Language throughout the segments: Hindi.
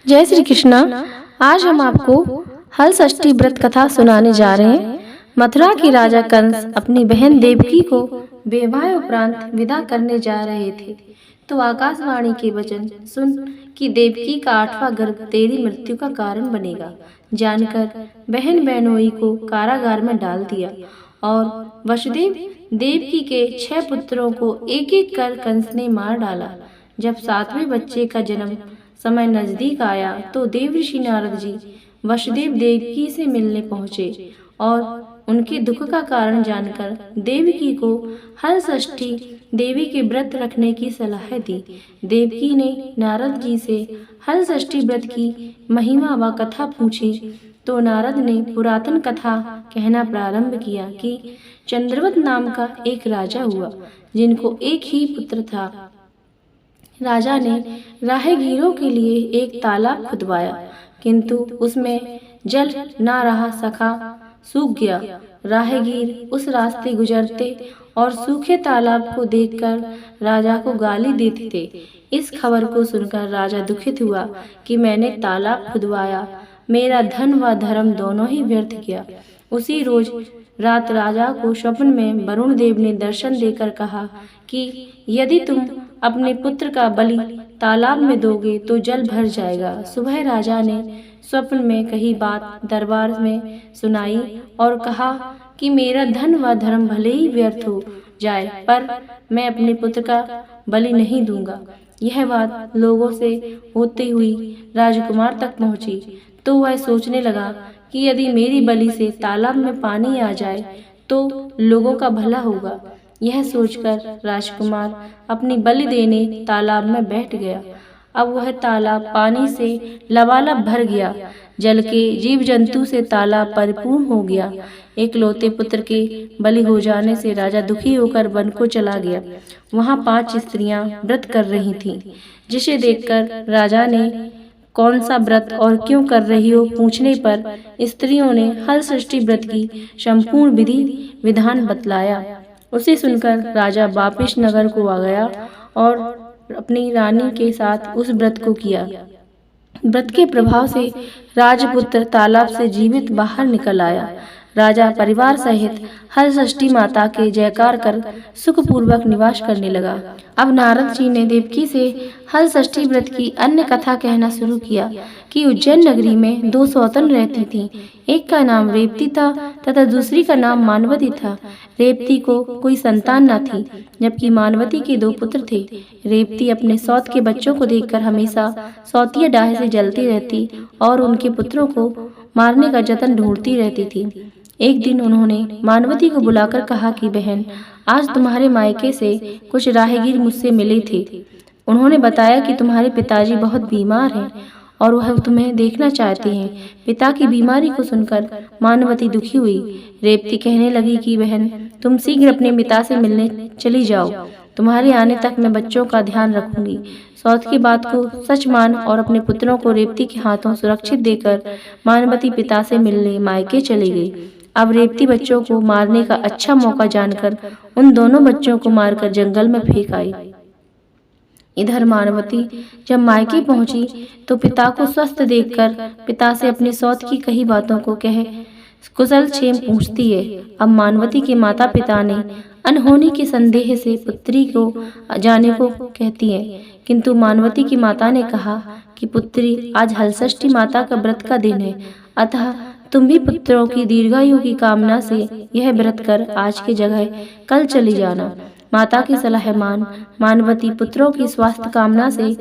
जय श्री कृष्णा। आज हम आपको हल षष्ठी व्रत कथा सुनाने जा रहे हैं। मथुरा के राजा कंस अपनी बहन देवकी को विवाह उपरांत विदा करने जा रहे थे, तो आकाशवाणी के वचन सुन कि देवकी का 8वां गर्भ तेरी मृत्यु का कारण बनेगा, जानकर बहन बेनोई को कारागार में डाल दिया और वसुदेव देवकी के 6 पुत्रों को एक एक कर कंस ने मार डाला। जब 7वें बच्चे का जन्म समय नजदीक आया तो देवऋषि नारद जी वसुदेव देवकी से मिलने पहुँचे और उनके दुख का कारण जानकर देवकी को हल षष्ठी देवी के व्रत रखने की सलाह दी। देवकी ने नारद जी से हल षष्ठी व्रत की महिमा व कथा पूछी तो नारद ने पुरातन कथा कहना प्रारंभ किया कि चंद्रवत नाम का एक राजा हुआ, जिनको एक ही पुत्र था। राजा ने राहगीरों के लिए एक तालाब खुदवाया, किंतु उसमें जल ना रहा सका, सूख गया। राहगीर उस रास्ते गुजरते और सूखे तालाब को देखकर राजा को गाली देते थे। इस खबर को सुनकर राजा दुखित हुआ कि मैंने तालाब खुदवाया, मेरा धन व धर्म दोनों ही व्यर्थ किया। उसी रोज रात राजा को स्वप्न में वरुण देव ने दर्शन देकर कहा कि यदि तुम अपने पुत्र का बलि तालाब में दोगे तो जल भर जाएगा। सुबह राजा ने स्वप्न में कही बात दरबार में सुनाई और कहा कि मेरा धन व धर्म भले ही व्यर्थ हो जाए, पर मैं अपने पुत्र का बलि नहीं दूंगा। यह बात लोगों से होती हुई राजकुमार तक पहुंची तो वह सोचने लगा कि यदि मेरी बलि से तालाब में पानी आ जाए तो लोगों का भला होगा। यह सोचकर राजकुमार अपनी बलि देने तालाब में बैठ गया। अब वह तालाब पानी से लबालब भर गया। जल के जीव जंतु से तालाब परिपूर्ण हो गया। एकलौते पुत्र के बलि हो जाने से राजा दुखी होकर वन को चला गया। वहाँ 5 स्त्रियां व्रत कर रही थीं, जिसे देखकर राजा ने कौन सा व्रत और क्यों कर रही हो पूछने पर स्त्रियों ने हल षष्ठी व्रत की संपूर्ण विधि विधान बतलाया। उसे सुनकर राजा वापिस नगर को आ गया और अपनी रानी के साथ उस व्रत को किया। व्रत के प्रभाव से राजपुत्र तालाब से जीवित बाहर निकल आया। राजा परिवार सहित हल षष्ठी माता के जयकार कर सुखपूर्वक निवास करने लगा। अब नारद जी ने देवकी से हल षष्ठी व्रत की अन्य कथा कहना शुरू किया कि उज्जैन नगरी में 2 सौतन रहती थीं। एक का नाम रेवती था तथा दूसरी का नाम मानवती था। रेवती को कोई संतान न थी, जबकि मानवती के 2 पुत्र थे। रेवती अपने सौत के बच्चों को देखकर हमेशा सौतिया डाहे से जलती रहती और उनके पुत्रों को मारने का जतन ढूंढती रहती थी। एक दिन उन्होंने मानवती को बुलाकर कहा कि बहन, आज तुम्हारे मायके से कुछ राहगीर मुझसे मिले थे। उन्होंने बताया कि तुम्हारे पिताजी बहुत बीमार हैं और वह तुम्हें देखना चाहते हैं। पिता की बीमारी को सुनकर मानवती दुखी हुई। रेवती कहने लगी कि बहन, तुम शीघ्र अपने पिता से मिलने चली जाओ। तुम्हारे आने तक मैं बच्चों का ध्यान रखूंगी। सौत की बात को सच मान और अपने पुत्रों को रेवती के हाथों सुरक्षित देकर मानवती पिता से मिलने मायके चली गई। अब रेवती बच्चों को मारने का अच्छा मौका जानकर उन दोनों बच्चों को मारकर जंगल में फेंक आई। इधर मानवती जब मायके पहुंची तो पिता को स्वस्थ देखकर पिता से अपने सौत की कही बातों को कह कुशल क्षेम पूछती है। अब मानवती के माता पिता ने अनहोनी के संदेह से पुत्री को जाने को कहती है, किंतु मानवती की माता ने कहा कि पुत्री, आज हल षष्ठी माता का व्रत का दिन है, अतः तुम भी पुत्रों की दीर्घायु की कामना से यह व्रत कर आज की जगह कल चली जाना। माता की सलाह मान मानवती पुत्रों की स्वास्थ्य कामना से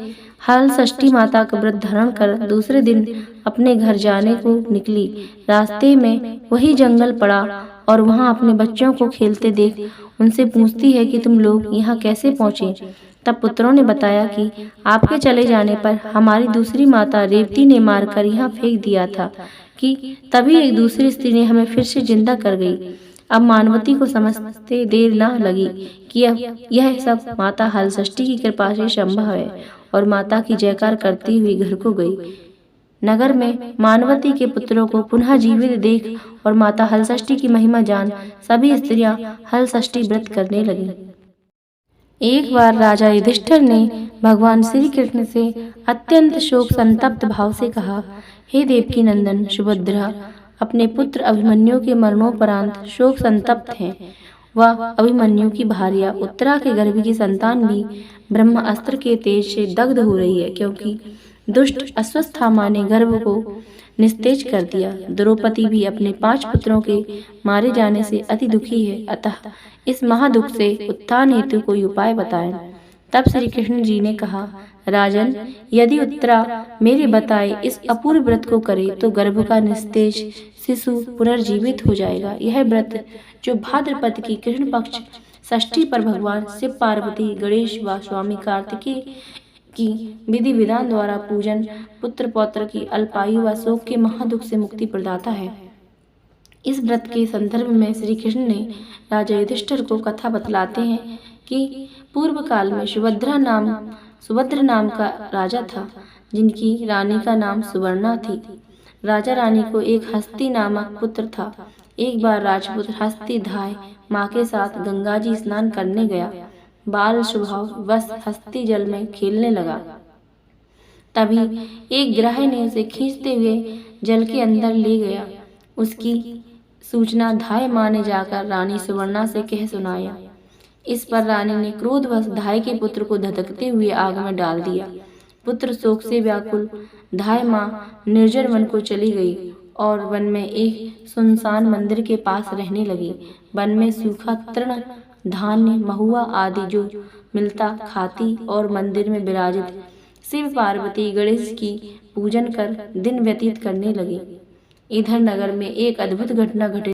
हल षष्ठी माता का व्रत धारण कर दूसरे दिन अपने घर जाने को निकली। रास्ते में वही जंगल पड़ा और वहां अपने बच्चों को खेलते देख उनसे पूछती है कि तुम लोग यहाँ कैसे पहुँचे। तब पुत्रों ने बताया कि आपके चले जाने पर हमारी दूसरी माता रेवती ने मारकर यहाँ फेंक दिया था कि तभी एक दूसरी स्त्री ने हमें फिर से जिंदा कर गई। अब मानवती को समझते देर न लगी कि यह सब माता हल षष्ठी की कृपा से संभव है और माता की जयकार करती हुई घर को गई। नगर में मानवती के पुत्रों को पुनः जीवित देख और माता हल षष्ठी की महिमा जान सभी स्त्रियां हल षष्ठी व्रत करने लगीं। एक बार राजा युधिष्ठिर ने भगवान श्री कृष्ण से अत्यंत शोक संतप्त भाव से कहा, हे देवकी नंदन सुभद्रा, अपने पुत्र अभिमन्यु के मरणोपरांत शोक संतप्त हैं। वह अभिमन्यु की भार्या उत्तरा के गर्भ की संतान भी ब्रह्म अस्त्र के तेज से दग्ध हो रही है, क्योंकि दुष्ट अश्वत्थामा ने गर्भ को निस्तेज कर दिया। द्रौपदी भी अपने 5 पुत्रों के मारे जाने से अति दुखी है। अतः इस महादुख से उत्थान हेतु कोई उपाय बताएं। तब श्री कृष्ण जी ने कहा, राजन, यदि उत्तरा मेरे बताए इस अपूर्व व्रत को करे तो गर्भ का निस्तेज शिशु पुनर्जीवित हो जाएगा। यह व्रत जो भाद्रपद की कृष्ण पक्ष षष्ठी पर भगवान शिव, पार्वती, गणेश व स्वामी कार्तिकेय की विधि विधान द्वारा पूजन पुत्र पौत्र की अल्पायु व शोक के महादुख से मुक्ति प्रदाता है। इस व्रत के संदर्भ में श्री कृष्ण ने राजा युधिष्ठिर को कथा बतलाते हैं कि पूर्व काल में सुभद्र नाम का राजा था, जिनकी रानी का नाम सुवर्णा थी। राजा रानी को एक हस्ती नामक पुत्र था। एक बार राजपुत्र हस्तिधाय माँ के साथ गंगा जी स्नान करने गया। बाल स्वभाव बस हस्ती जल में खेलने लगा। तभी एक ग्राह ने उसे खींचते हुए जल के अंदर ले गया। उसकी सूचना धाय माँ ने जाकर रानी सुवर्णा से कह सुनाया। इस पर रानी ने क्रोधवश धाय के पुत्र को धधकते हुए आग में डाल दिया। पुत्र शोक से व्याकुल धाय माँ निर्जन वन को चली गई और वन में एक सुनसान मंदिर के पास रहने लगी। वन में सूखा तृण, धान्य, महुआ आदि जो मिलता खाती और मंदिर में विराजित शिव, पार्वती, गणेश की पूजन कर दिन व्यतीत करने लगी। इधर नगर में एक अद्भुत घटना घटित